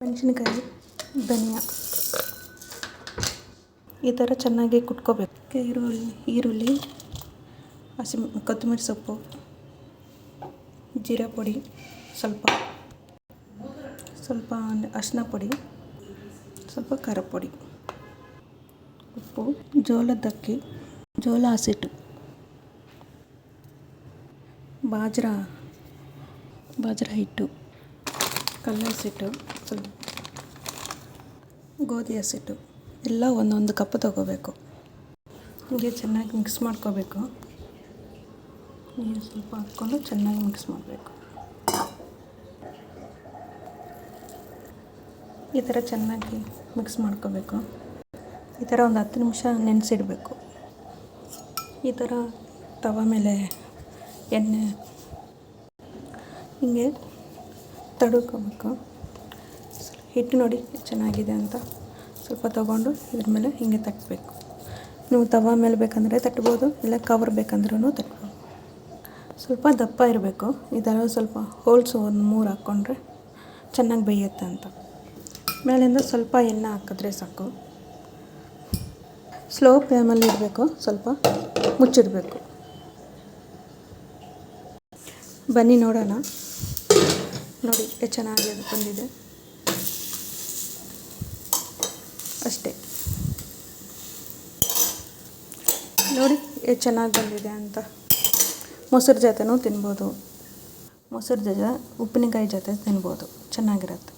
ಮೆಣಸಿನಕಾಯಿ, ಧನಿಯಾ ಈ ಥರ ಚೆನ್ನಾಗಿ ಕುಟ್ಕೋಬೇಕು. ಈರುಳ್ಳಿ, ಕೊತ್ತಂಬರಿ ಸೊಪ್ಪು, ಜೀರಾ ಪುಡಿ, ಸ್ವಲ್ಪ ಅರಿಶಿನ ಪುಡಿ, ಸ್ವಲ್ಪ ಖಾರ ಪುಡಿ, ಉಪ್ಪು, ಜೋಳದ ಅಕ್ಕಿ, ಜೋಳ ಹಸಿಟ್ಟು, ಬಾಜ್ರಾ ಹಿಟ್ಟು, ಕಡಲೆ ಹಸಿಟ್ಟು, ಸ್ವಲ್ಪ ಗೋಧಿ ಹಸಿಟ್ಟು ಎಲ್ಲ ಒಂದೊಂದು ಕಪ್ ತಗೋಬೇಕು. ಹೀಗೆ ಚೆನ್ನಾಗಿ ಮಿಕ್ಸ್ ಮಾಡ್ಕೋಬೇಕು. ನೀರು ಸ್ವಲ್ಪ ಹಾಕ್ಕೊಂಡು ಚೆನ್ನಾಗಿ ಮಿಕ್ಸ್ ಮಾಡಬೇಕು. ಈ ಥರ ಚೆನ್ನಾಗಿ ಮಿಕ್ಸ್ ಮಾಡ್ಕೋಬೇಕು. ಈ ಥರ ಒಂದು 10 ನಿಮಿಷ ನೆನೆಸಿಡಬೇಕು. ಈ ಥರ ತವ ಮೇಲೆ ಎಣ್ಣೆ ಹಿಂಗೆ ತಡ್ಕೋಬೇಕು. ಹಿಟ್ಟು ನೋಡಿ ಚೆನ್ನಾಗಿದೆ ಅಂತ ಸ್ವಲ್ಪ ತೊಗೊಂಡು ಇದ್ರ ಮೇಲೆ ಹಿಂಗೆ ತಟ್ಟಬೇಕು. ನೀವು ತವ ಮೇಲೆ ಬೇಕಂದರೆ ತಟ್ಬೋದು, ಇಲ್ಲ ಕವರ್ ಬೇಕಂದ್ರೂ ತಟ್ಬೋದು. ಸ್ವಲ್ಪ ದಪ್ಪ ಇರಬೇಕು. ಇದೆಲ್ಲ ಸ್ವಲ್ಪ ಹೋಲ್ಸು ಒಂದು 3 ಹಾಕ್ಕೊಂಡ್ರೆ ಚೆನ್ನಾಗಿ ಬೇಯುತ್ತೆ ಅಂತ. ಮೇಲಿಂದ ಸ್ವಲ್ಪ ಎಣ್ಣೆ ಹಾಕಿದ್ರೆ ಸಾಕು. ಸ್ಲೋ ಫ್ಲೇಮಲ್ಲಿ ಇಡಬೇಕು, ಸ್ವಲ್ಪ ಮುಚ್ಚಿಡಬೇಕು. ಬನ್ನಿ ನೋಡೋಣ. ನೋಡಿ ಎಷ್ಟು ಚೆನ್ನಾಗಿ ಬಂದಿದೆ. ಅಷ್ಟೇ, ನೋಡಿ ಎಷ್ಟು ಚೆನ್ನಾಗಿ ಬಂದಿದೆ ಅಂತ. ಮೊಸರು ಜೊತೆನೂ ತಿನ್ಬೋದು, ಮೊಸರು ಜೊತೆ ಉಪ್ಪಿನಕಾಯಿ ಜೊತೆ ತಿನ್ಬೋದು, ಚೆನ್ನಾಗಿರುತ್ತೆ.